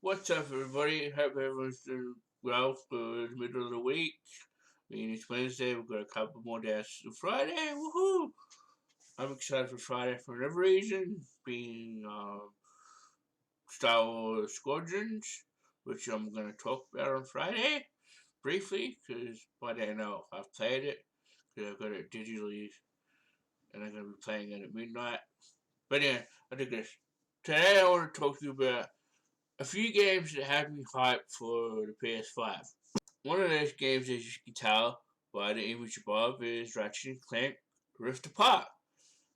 What's up, everybody? Hope everyone's doing well for the middle of the week. It's Wednesday. We've got a couple more days to Friday. Woohoo! I'm excited for Friday for another reason, being Star Wars Squadrons, which I'm going to talk about on Friday briefly, because by then I've played it, because I've got it digitally, and I'm going to be playing it at midnight. But yeah, I think this. Today I want to talk to you about a few games that have me hyped for the PS5. One of those games, as you can tell by the image above, is Ratchet and Clank Rift Apart.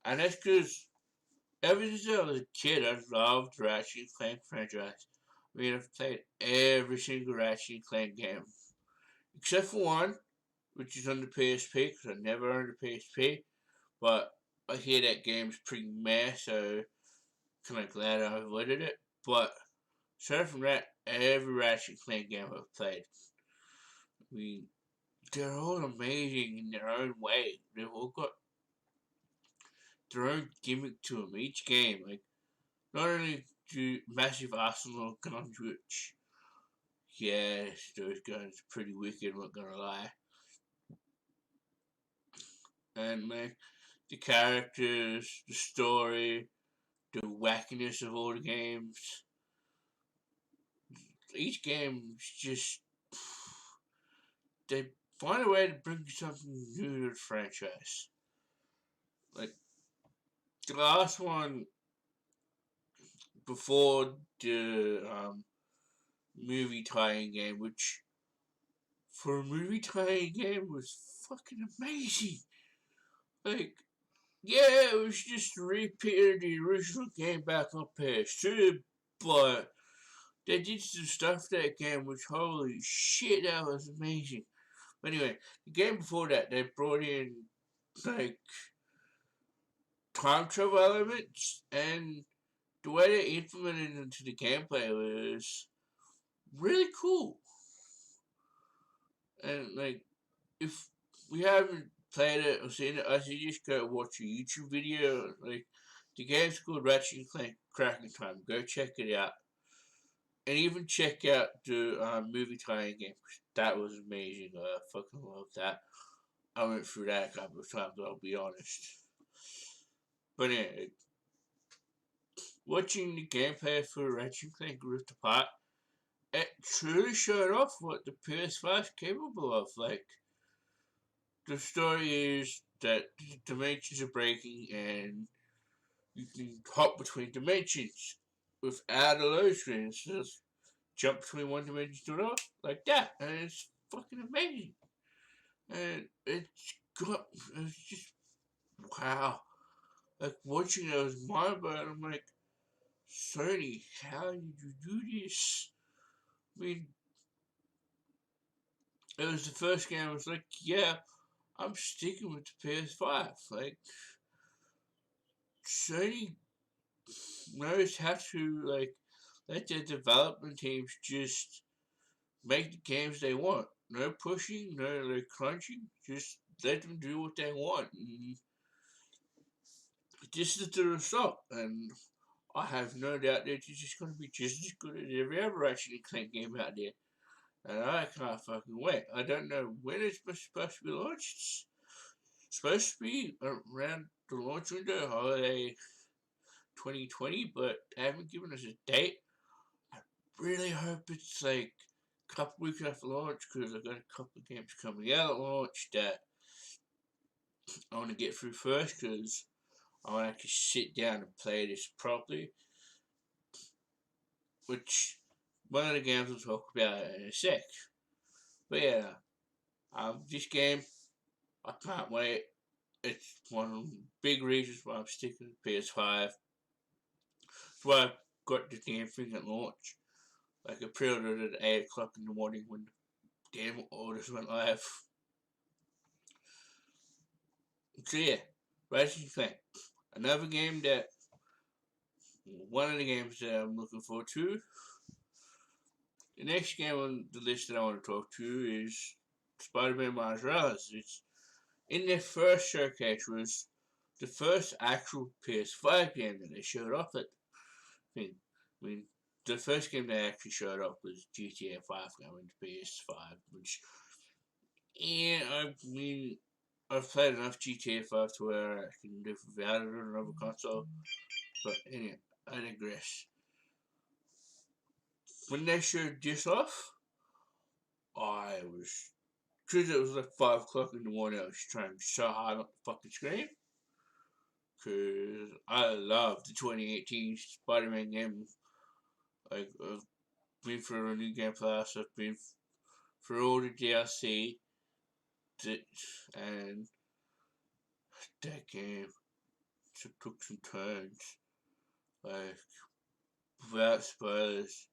And that's because ever since I was a kid, I've loved the Ratchet and Clank franchise. I've played every single Ratchet and Clank game. Except for one, which is on the PSP, because I never owned a PSP. But I hear that game's pretty meh, so kind of glad I avoided it. But aside from that, every Ratchet and Clank game I've played. I mean, they're all amazing in their own way. They've all got their own gimmick to them. Each game, like, not only do massive arsenal guns, which, yes, those guns are pretty wicked, not gonna lie. And, like, the characters, the story, the wackiness of all the games. Each game is just. They find a way to bring something new to the franchise. Like, the last one before the movie tie-in game, which for a movie tie-in game was fucking amazing. Like, yeah, it was just a repeat of the original game back on PS2, but they did some stuff that game which, holy shit, that was amazing. But anyway, the game before that, they brought in, like, time travel elements, and the way they implemented it into the gameplay was really cool. And, like, if we haven't played it or seen it, I suggest go watch a YouTube video. Like, the game's called Ratchet and Clank Cracking Time. Go check it out. And even check out the movie tie-in game. That was amazing. I fucking loved that. I went through that a couple of times, I'll be honest. But anyway, watching the gameplay for Ratchet and Clank Rift Apart, it truly showed off what the PS5 is capable of. Like, the story is that dimensions are breaking and you can hop between dimensions without a load screen. So just jump between one dimension to another like that, and it's fucking amazing. And it's just wow. Like watching it, I was mind blowing. I'm like, Sony, how did you do this? I mean, it was the first game. I was like, yeah, I'm sticking with the PS5. Like, Sony knows how to like let their development teams just make the games they want. No pushing, no like crunching. Just let them do what they want. And this is the result. And I have no doubt that it's just going to be just as good as every other Ratchet and Clank game out there. And I can't fucking wait. I don't know when it's supposed to be launched. It's supposed to be around the launch window, holiday 2020, but they haven't given us a date. I really hope it's like a couple weeks after launch, because I've got a couple of games coming out at launch that I want to get through first, because I want to actually sit down and play this properly, which one of the games we'll talk about in a sec. But yeah, this game, I can't wait. It's one of the big reasons why I'm sticking with PS5. That's why I got the damn thing at launch. Like, I pre-ordered it at 8 o'clock in the morning when the damn orders went live. So yeah, Ratchet and Clank. Another game that, one of the games that I'm looking forward to. The next game on the list that I want to talk to is Spider-Man Miles Morales. It's in their first showcase was the first actual PS5 game that they showed off at thing. I mean, the first game that actually showed up was GTA 5 coming to PS5, which, yeah, I mean, I've played enough GTA 5 to where I can live without it on another console, but anyway, I digress. When they showed this off, I was, because it was like 5 o'clock in the morning, I was trying so hard not to fucking scream. Because I love the 2018 Spider Man game. Like, I've been for a new game plus, I've been for all the DLC, and that game took some turns. Like, without spoilers,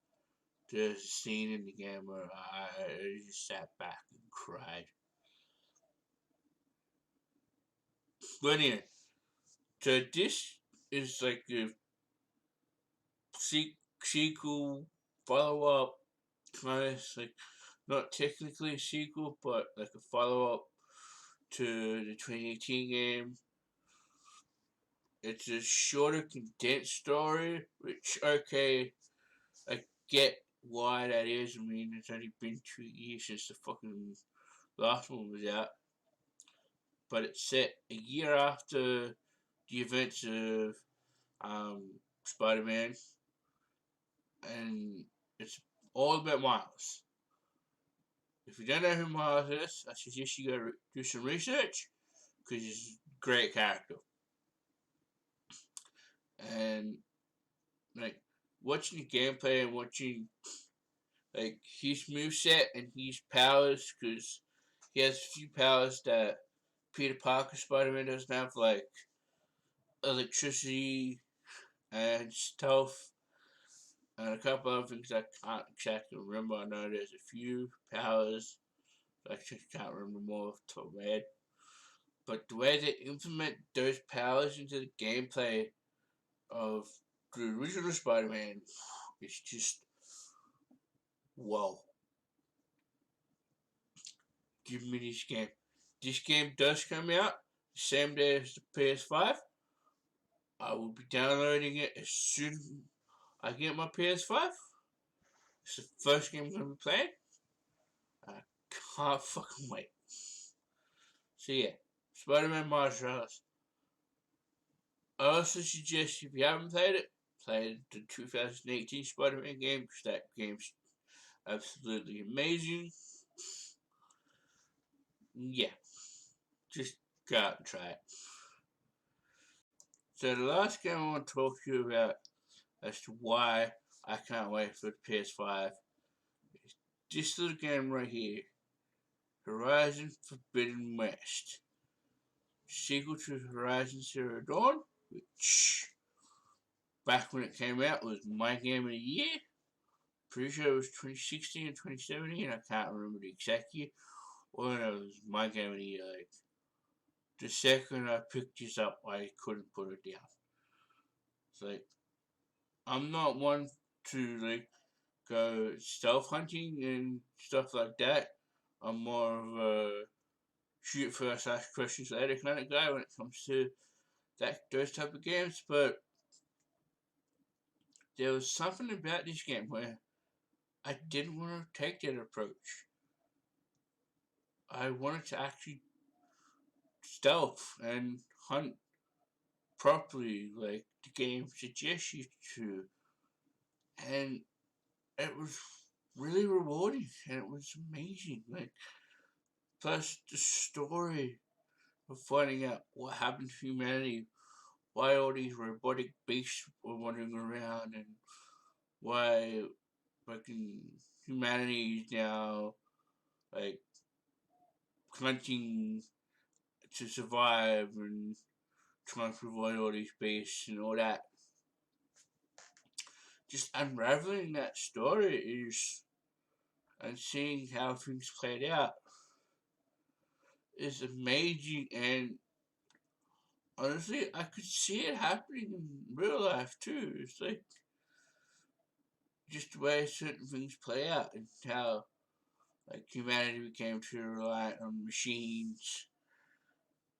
there's a scene in the game where I just sat back and cried. But anyway, so this is like a sequel, follow up, kind of like not technically a sequel, but like a follow up to the 2018 game. It's a shorter, condensed story, which, okay, I get why that is. I mean, it's only been 2 years since the fucking last one was out, but it's set a year after the events of Spider Man, and it's all about Miles. If you don't know who Miles is, I suggest you go do some research because he's a great character. And like watching the gameplay and watching like his moveset and his powers, because he has a few powers that Peter Parker Spider Man doesn't have, like electricity and stealth, and a couple other things I can't exactly remember. I know there's a few powers, I just can't remember more off the top of my head. But the way they implement those powers into the gameplay of the original Spider Man is just whoa. Give me this game. This game does come out the same day as the PS5. I will be downloading it as soon as I get my PS5. It's the first game I'm going to be playing. I can't fucking wait. So yeah, Spider-Man Miles Morales. I also suggest if you haven't played it, play the 2018 Spider-Man game because that game's absolutely amazing. Yeah, just go out and try it. So the last game I want to talk to you about as to why I can't wait for the PS5 is this little game right here, Horizon Forbidden West. Sequel to Horizon Zero Dawn, which back when it came out was my game of the year. Pretty sure it was 2016 or 2017, I can't remember the exact year. All I know it was my game of the year. Like, the second I picked this up, I couldn't put it down. It's like, I'm not one to like go stealth hunting and stuff like that. I'm more of a shoot first, ask questions later kind of guy when it comes to those type of games. But there was something about this game where I didn't want to take that approach. I wanted to actually stealth and hunt properly, like the game suggests you to, and it was really rewarding and it was amazing. Like, plus the story of finding out what happened to humanity, why all these robotic beasts were wandering around, and why fucking humanity is now like hunting to survive and trying to avoid all these beasts and all that. Just unraveling that story is and seeing how things played out is amazing, and honestly I could see it happening in real life too. It's like just the way certain things play out and how like humanity became too reliant on machines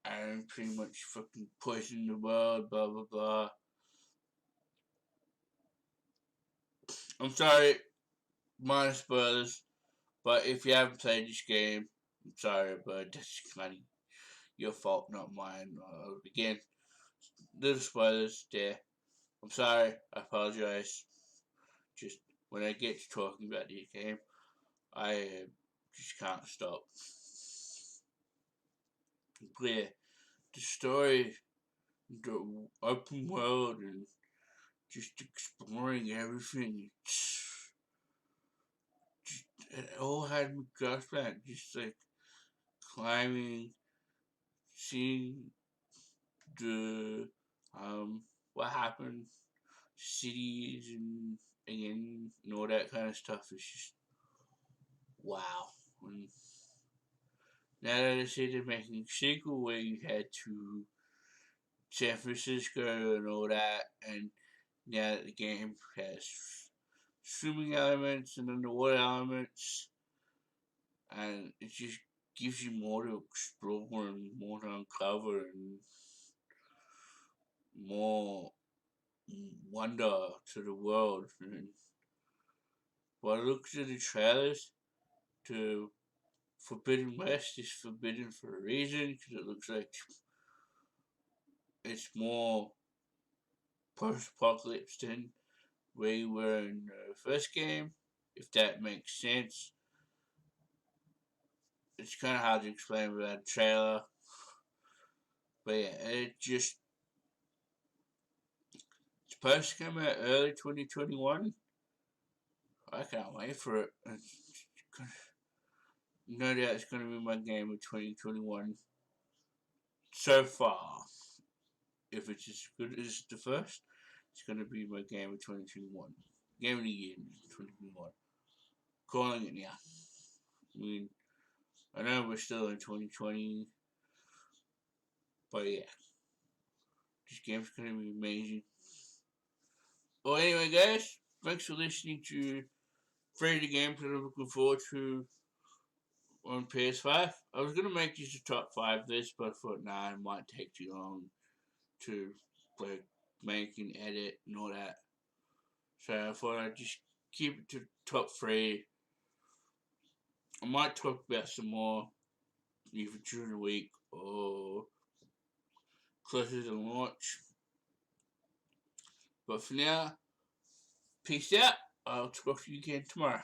and pretty much fucking poisoned the world, blah blah blah. I'm sorry, minor spoilers, but if you haven't played this game, I'm sorry, but that's kind of your fault, not mine. Again, little spoilers there. I'm sorry, I apologize. Just when I get to talking about the game, I just can't stop. But yeah, the story, the open world, and just exploring everything. It all had me gobsmacked. Just like climbing, seeing the what happened, cities and all that kind of stuff. It's just wow. And now that I say they're making a sequel where you head to San Francisco and all that, and now that the game has swimming elements and underwater elements, and it just gives you more to explore and more to uncover and more wonder to the world. And by the looks of the trailers, the Forbidden West is forbidden for a reason because it looks like it's more post-apocalypse than we were in the first game. If that makes sense, it's kind of hard to explain without a trailer. But yeah, it's supposed to come out early 2021. I can't wait for it. No doubt it's going to be my game of 2021 so far. If it's as good as the first, it's going to be my game of 2021. Game of the year 2021. Calling it now. I mean, I know we're still in 2020, but yeah, this game's going to be amazing. Well, anyway, guys, thanks for listening to Free the Games that I'm looking forward to on PS5. I was going to make this a top 5 list, but I thought, nah, it might take too long to like make and edit and all that. So I thought I'd just keep it to top 3. I might talk about some more either during the week or closer to launch. But for now, peace out. I'll talk to you again tomorrow.